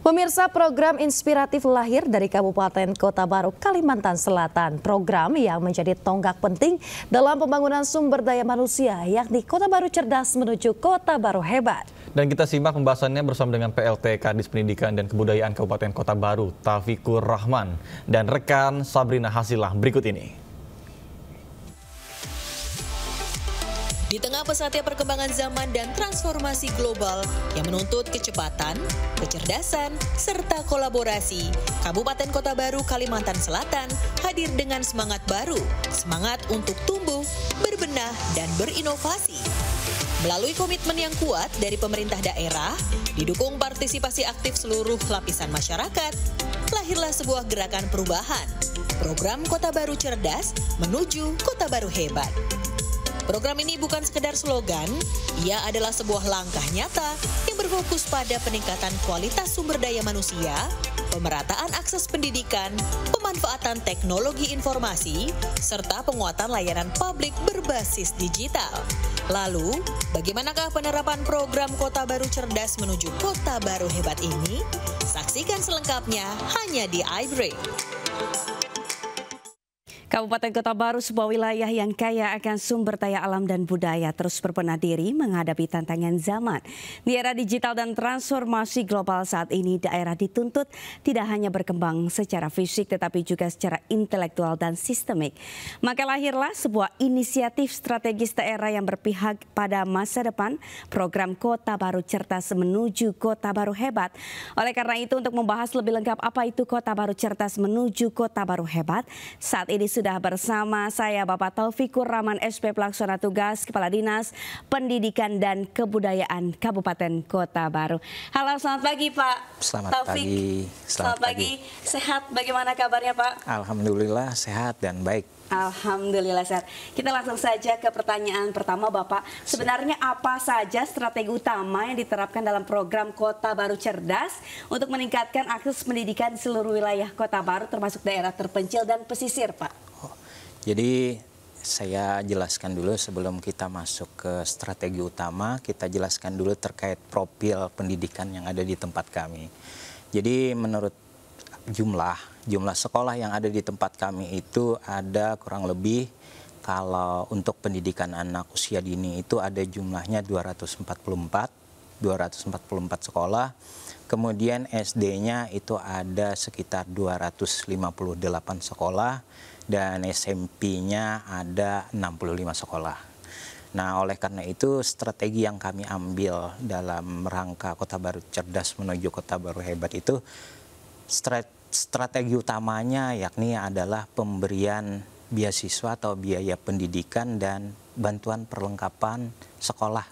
Pemirsa, program inspiratif lahir dari Kabupaten Kota Baru, Kalimantan Selatan. Program yang menjadi tonggak penting dalam pembangunan sumber daya manusia, yakni Kota Baru Cerdas menuju Kota Baru Hebat. Dan kita simak pembahasannya bersama dengan PLT Kadis Pendidikan dan Kebudayaan Kabupaten Kota Baru, Taufikur Rahman, dan rekan Sabrina Hasilah berikut ini. Di tengah pesatnya perkembangan zaman dan transformasi global yang menuntut kecepatan, kecerdasan, serta kolaborasi, Kabupaten Kota Baru, Kalimantan Selatan hadir dengan semangat baru, semangat untuk tumbuh, berbenah, dan berinovasi. Melalui komitmen yang kuat dari pemerintah daerah, didukung partisipasi aktif seluruh lapisan masyarakat, lahirlah sebuah gerakan perubahan, program Kota Baru Cerdas menuju Kota Baru Hebat. Program ini bukan sekedar slogan, ia adalah sebuah langkah nyata yang berfokus pada peningkatan kualitas sumber daya manusia, pemerataan akses pendidikan, pemanfaatan teknologi informasi, serta penguatan layanan publik berbasis digital. Lalu, bagaimanakah penerapan program Kota Baru Cerdas menuju Kota Baru Hebat ini? Saksikan selengkapnya hanya di iBreak. Kabupaten Kota Baru, sebuah wilayah yang kaya akan sumber daya alam dan budaya, terus berbenah diri menghadapi tantangan zaman. Di era digital dan transformasi global saat ini, daerah dituntut tidak hanya berkembang secara fisik tetapi juga secara intelektual dan sistemik. Maka lahirlah sebuah inisiatif strategis daerah yang berpihak pada masa depan, program Kota Baru Cerdas menuju Kota Baru Hebat. Oleh karena itu, untuk membahas lebih lengkap apa itu Kota Baru Cerdas menuju Kota Baru Hebat, saat ini sudah bersama saya Bapak Taufikur Rahman, SP Pelaksana Tugas Kepala Dinas Pendidikan dan Kebudayaan Kabupaten Kota Baru. Halo, selamat pagi Pak Taufik. Selamat pagi. Sehat, bagaimana kabarnya Pak? Alhamdulillah sehat dan baik. Alhamdulillah sehat. Kita langsung saja ke pertanyaan pertama Bapak. Sebenarnya apa saja strategi utama yang diterapkan dalam program Kota Baru Cerdas untuk meningkatkan akses pendidikan di seluruh wilayah Kota Baru termasuk daerah terpencil dan pesisir Pak? Jadi saya jelaskan dulu sebelum kita masuk ke strategi utama, kita jelaskan dulu terkait profil pendidikan yang ada di tempat kami. Jadi menurut jumlah sekolah yang ada di tempat kami itu ada kurang lebih, kalau untuk pendidikan anak usia dini itu ada jumlahnya 244 sekolah. Kemudian SD-nya itu ada sekitar 258 sekolah dan SMP-nya ada 65 sekolah. Nah, oleh karena itu strategi yang kami ambil dalam rangka Kota Baru Cerdas menuju Kota Baru Hebat itu strategi utamanya yakni adalah pemberian beasiswa atau biaya pendidikan dan bantuan perlengkapan sekolah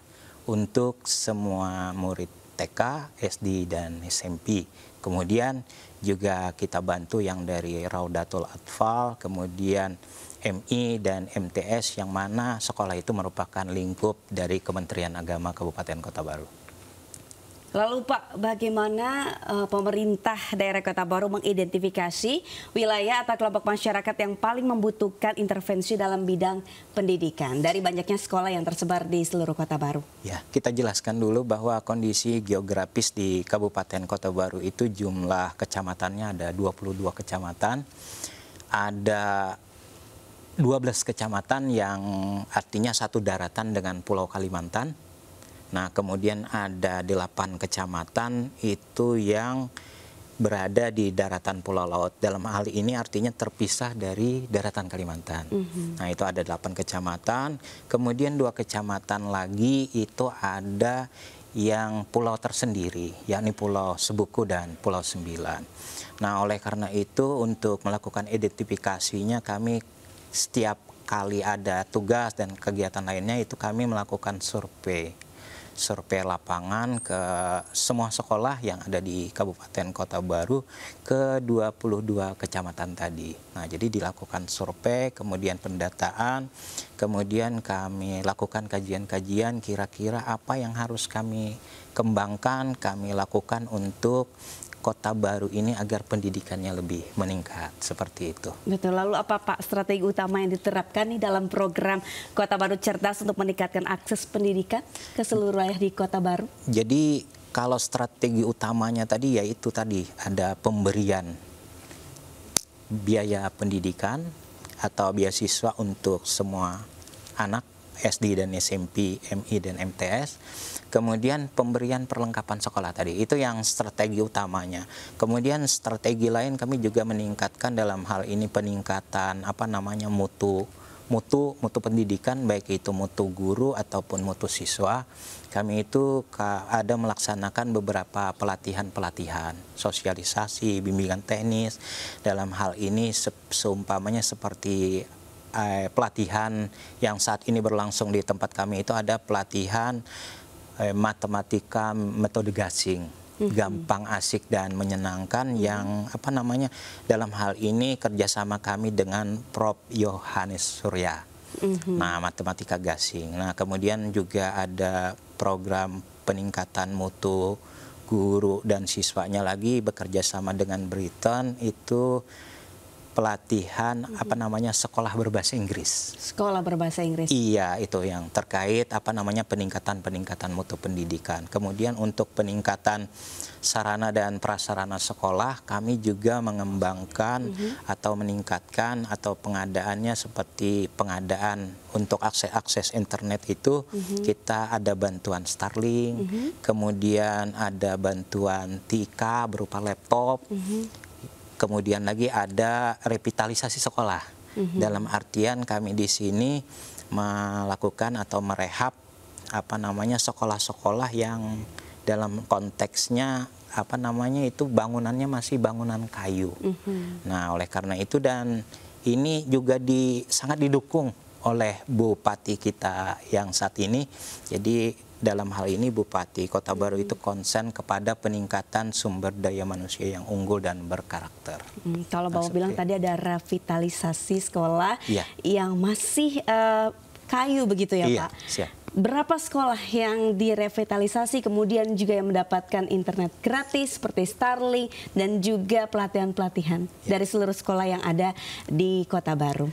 untuk semua murid TK, SD, dan SMP. Kemudian juga kita bantu yang dari Raudatul Atfal, kemudian MI dan MTS yang mana sekolah itu merupakan lingkup dari Kementerian Agama Kabupaten Kota Baru. Lalu Pak, bagaimana pemerintah daerah Kota Baru mengidentifikasi wilayah atau kelompok masyarakat yang paling membutuhkan intervensi dalam bidang pendidikan dari banyaknya sekolah yang tersebar di seluruh Kota Baru? Ya, kita jelaskan dulu bahwa kondisi geografis di Kabupaten Kota Baru itu jumlah kecamatannya ada 22 kecamatan, ada 12 kecamatan yang artinya satu daratan dengan Pulau Kalimantan. Nah, kemudian ada 8 kecamatan itu yang berada di daratan Pulau Laut. Dalam hal ini artinya terpisah dari daratan Kalimantan. Nah, itu ada 8 kecamatan. Kemudian 2 kecamatan lagi itu ada yang pulau tersendiri, yakni Pulau Sebuku dan Pulau Sembilan. Nah, oleh karena itu untuk melakukan identifikasinya kami setiap kali ada tugas dan kegiatan lainnya itu kami melakukan survei lapangan ke semua sekolah yang ada di Kabupaten Kota Baru ke 22 kecamatan tadi. Nah, jadi dilakukan survei, kemudian pendataan, kemudian kami lakukan kajian-kajian kira-kira apa yang harus kami kembangkan, kami lakukan untuk Kota Baru ini agar pendidikannya lebih meningkat, seperti itu. Betul. Lalu apa Pak strategi utama yang diterapkan nih dalam program Kota Baru Cerdas untuk meningkatkan akses pendidikan ke seluruh wilayah di Kota Baru? Jadi Kalau strategi utamanya tadi yaitu tadi ada pemberian biaya pendidikan atau beasiswa untuk semua anak SD dan SMP, MI dan MTS. Kemudian pemberian perlengkapan sekolah tadi, itu yang strategi utamanya. Kemudian strategi lain kami juga meningkatkan dalam hal ini peningkatan mutu pendidikan, baik itu mutu guru ataupun mutu siswa. Kami itu ada melaksanakan beberapa pelatihan sosialisasi, bimbingan teknis. Dalam hal ini seumpamanya seperti pelatihan yang saat ini berlangsung di tempat kami itu ada pelatihan matematika metode gasing, gampang, asik dan menyenangkan, yang dalam hal ini kerjasama kami dengan Prof. Yohanes Surya. Nah, matematika gasing. Nah, kemudian juga ada program peningkatan mutu guru dan siswanya lagi bekerja sama dengan Britain, itu pelatihan sekolah berbahasa Inggris. Sekolah berbahasa Inggris. Iya, itu yang terkait peningkatan mutu pendidikan. Kemudian untuk peningkatan sarana dan prasarana sekolah, kami juga mengembangkan atau meningkatkan atau pengadaannya seperti pengadaan untuk akses internet itu kita ada bantuan Starlink, kemudian ada bantuan TIK berupa laptop. Kemudian lagi ada revitalisasi sekolah. Dalam artian kami di sini melakukan atau merehab sekolah-sekolah yang dalam konteksnya itu bangunannya masih bangunan kayu. Nah, oleh karena itu dan ini juga sangat didukung oleh Bupati kita yang saat ini. Jadi dalam hal ini Bupati Kota Baru itu konsen kepada peningkatan sumber daya manusia yang unggul dan berkarakter. Kalau Bapak bilang tadi ada revitalisasi sekolah yang masih kayu begitu ya, Pak? Siap. Berapa sekolah yang direvitalisasi kemudian juga yang mendapatkan internet gratis seperti Starlink dan juga pelatihan-pelatihan dari seluruh sekolah yang ada di Kota Baru?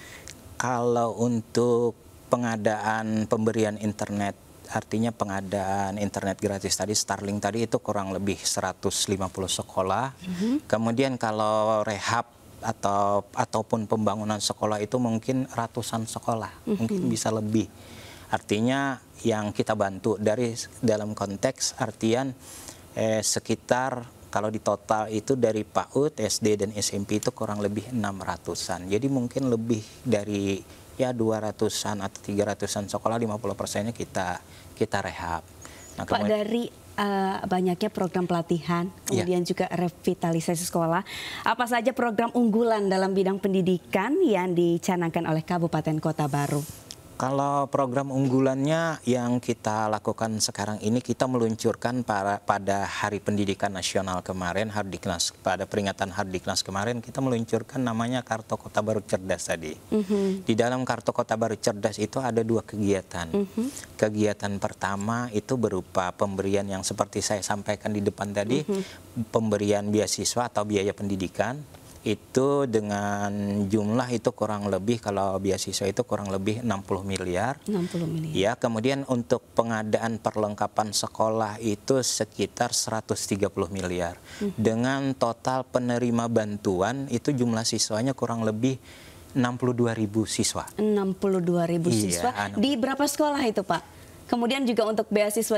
Kalau untuk pengadaan pemberian internet, artinya pengadaan internet gratis tadi, Starlink tadi itu kurang lebih 150 sekolah. Kemudian kalau rehab ataupun pembangunan sekolah itu mungkin ratusan sekolah, mungkin bisa lebih. Artinya yang kita bantu dalam konteks artian sekitar kalau di total itu dari PAUD, SD dan SMP itu kurang lebih 600-an. Jadi mungkin lebih dari 200-an atau 300-an sekolah, 50%-nya kita rehab. Nah, Pak, dari banyaknya program pelatihan, kemudian juga revitalisasi sekolah, apa saja program unggulan dalam bidang pendidikan yang dicanangkan oleh Kabupaten Kota Baru? Kalau program unggulannya yang kita lakukan sekarang ini, kita meluncurkan pada Hari Pendidikan Nasional kemarin, pada peringatan Hardiknas kemarin, kita meluncurkan namanya Kartu Kota Baru Cerdas tadi. Di dalam Kartu Kota Baru Cerdas itu ada 2 kegiatan. Kegiatan pertama itu berupa pemberian yang seperti saya sampaikan di depan tadi, pemberian beasiswa atau biaya pendidikan. Itu dengan jumlah itu kurang lebih, kalau beasiswa itu kurang lebih 60 miliar. 60 miliar. Ya, kemudian untuk pengadaan perlengkapan sekolah itu sekitar 130 miliar. Dengan total penerima bantuan itu jumlah siswanya kurang lebih 62.000 siswa. 62.000 siswa. Di berapa sekolah itu, Pak? Kemudian juga untuk beasiswa